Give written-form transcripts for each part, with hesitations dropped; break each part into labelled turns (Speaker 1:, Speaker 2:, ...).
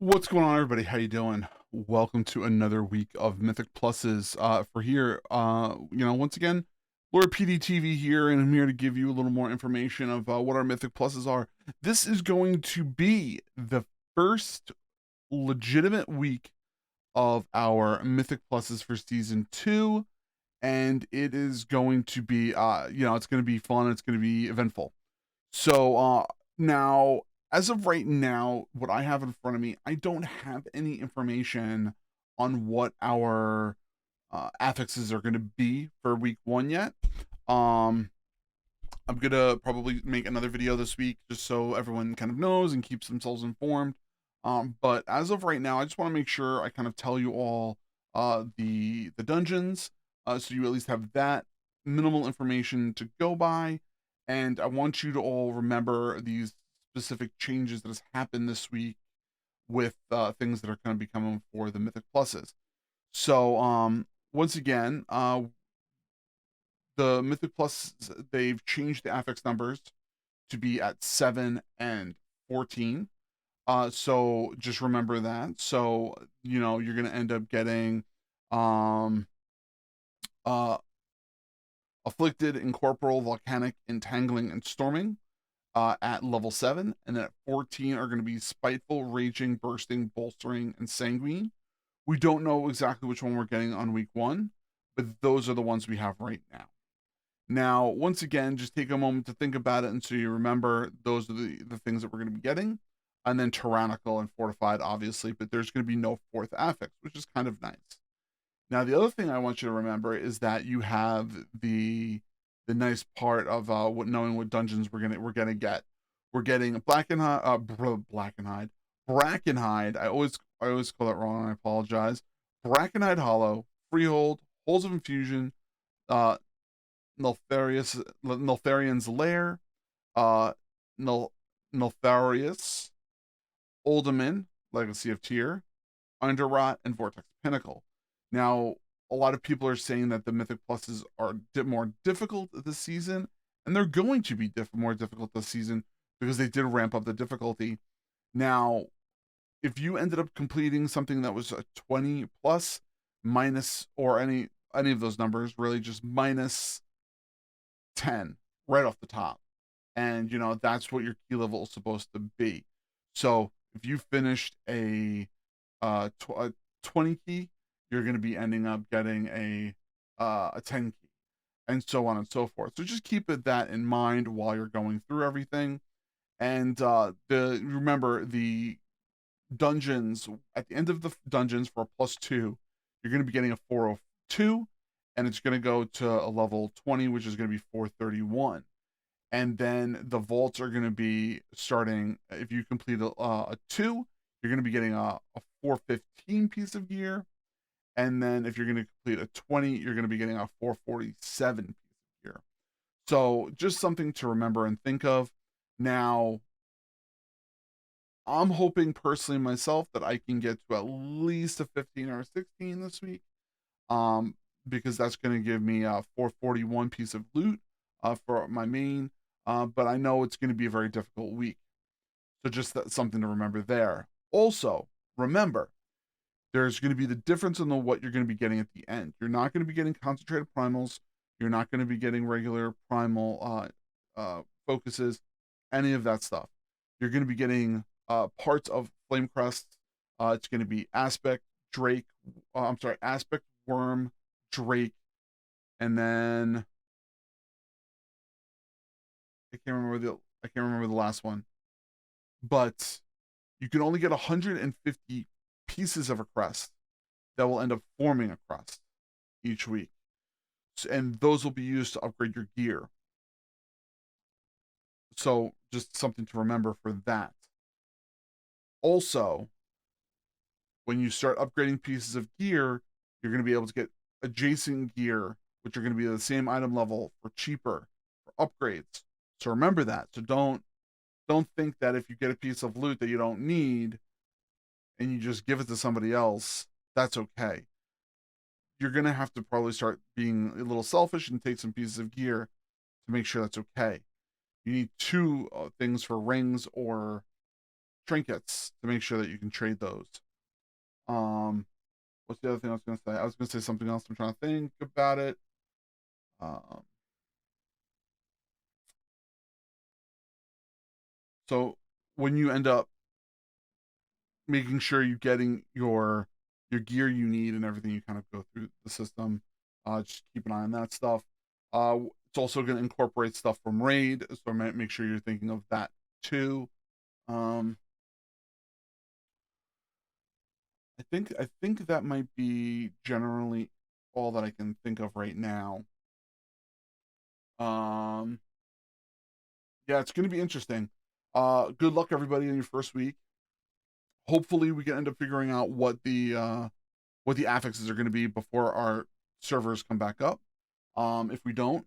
Speaker 1: What's going on, everybody? How you doing? Welcome to another week of Mythic Pluses. For here, once again, Lord PeteyTV here, and I'm here to give you a little more information of what our Mythic Pluses are. This is going to be the first legitimate week of our Mythic Pluses for Season 2, and it is going to be, it's going to be fun, it's going to be eventful. So now, as of right now, what I have in front of me, I don't have any information on what our affixes are going to be for week 1 yet. Um, I'm gonna probably make another video this week just so everyone kind of knows and keeps themselves informed. But as of right now, I just want to make sure I kind of tell you all the dungeons, so you at least have that minimal information to go by. And I want you to all remember these specific changes that has happened this week with things that are going to be coming for the Mythic Pluses. So once again, the Mythic Plus, they've changed the affix numbers to be at 7 and 14. So just remember that. So, you're going to end up getting um, uh, Afflicted, Incorporeal, Volcanic, Entangling, and Storming at level 7. And then at 14 are going to be Spiteful, Raging, Bursting, Bolstering, and Sanguine. We don't know exactly which one we're getting on week 1, but those are the ones we have right now. Now, once again, just take a moment to think about it, and so you remember those are the things that we're going to be getting. And then Tyrannical and Fortified, obviously, but there's going to be no 4th affix, which is kind of nice. Now, the other thing I want you to remember is that you have the nice part of knowing what dungeons we're gonna get. We're getting Brackenhide. I always call that wrong, and I apologize. Brackenhide Hollow, Freehold, Holes of Infusion, uh, Neltharian's Lair, uh, Neltharius, Uldaman, Legacy of Tyr, Underrot, and Vortex Pinnacle. Now, a lot of people are saying that the Mythic Pluses are more difficult this season, and they're going to be more difficult this season because they did ramp up the difficulty. Now, if you ended up completing something that was a 20 plus, minus, or any of those numbers, really just minus 10 right off the top, and that's what your key level is supposed to be. So if you finished a 20 key, you're going to be ending up getting a 10 key, and so on and so forth. So just keep that in mind while you're going through everything. And remember, the dungeons, at the end of the dungeons for a +2, you're going to be getting a 402, and it's going to go to a level 20, which is going to be 431. And then the vaults are going to be starting, if you complete a 2, you're going to be getting a 415 piece of gear. And then if you're going to complete a 20, you're going to be getting a 447 piece of gear. So just something to remember and think of. Now, I'm hoping personally myself that I can get to at least a 15 or a 16 this week, because that's going to give me a 441 piece of loot for my main. But I know it's going to be a very difficult week. So just something to remember there. Also, remember, there's going to be the difference in what you're going to be getting at the end. You're not going to be getting concentrated primals. You're not going to be getting regular primal focuses, any of that stuff. You're going to be getting parts of Flame Crest. It's going to be Aspect, Drake. Aspect, Worm, Drake, and then I can't remember the last one. But you can only get 150 pieces of a crest that will end up forming a crest each week. And those will be used to upgrade your gear. So just something to remember for that. Also, when you start upgrading pieces of gear, you're going to be able to get adjacent gear, which are going to be the same item level for cheaper for upgrades. So remember that. So don't think that if you get a piece of loot that you don't need and you just give it to somebody else, that's okay. You're going to have to probably start being a little selfish and take some pieces of gear to make sure that's okay. You need 2 things for rings or trinkets to make sure that you can trade those. What's the other thing I was going to say? I was going to say something else. I'm trying to think about it. So when you end up making sure you're getting your gear you need and everything, you kind of go through the system. Just keep an eye on that stuff. It's also going to incorporate stuff from Raid, so make sure you're thinking of that too. I think that might be generally all that I can think of right now. Yeah, it's going to be interesting. Good luck everybody in your first week. Hopefully we can end up figuring out what the affixes are going to be before our servers come back up. If we don't,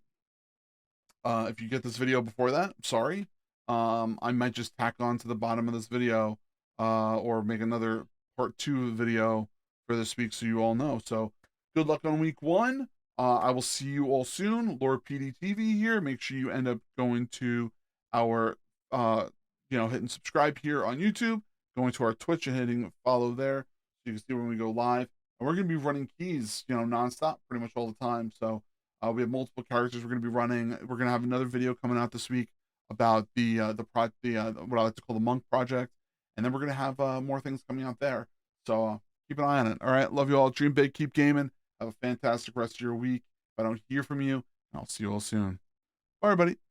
Speaker 1: if you get this video before that, I'm sorry. I might just tack on to the bottom of this video, or make another part 2 video for this week, so you all know. So good luck on week 1. I will see you all soon. Lord PeteyTV here. Make sure you end up going to our, hitting subscribe here on YouTube, going to our Twitch and hitting follow there, so you can see when we go live. And we're going to be running keys, nonstop pretty much all the time. So we have multiple characters we're going to be running. We're going to have another video coming out this week about what I like to call the Monk Project. And then we're going to have more things coming out there. So keep an eye on it. All right. Love you all. Dream big. Keep gaming. Have a fantastic rest of your week. If I don't hear from you, I'll see you all soon. Bye, everybody.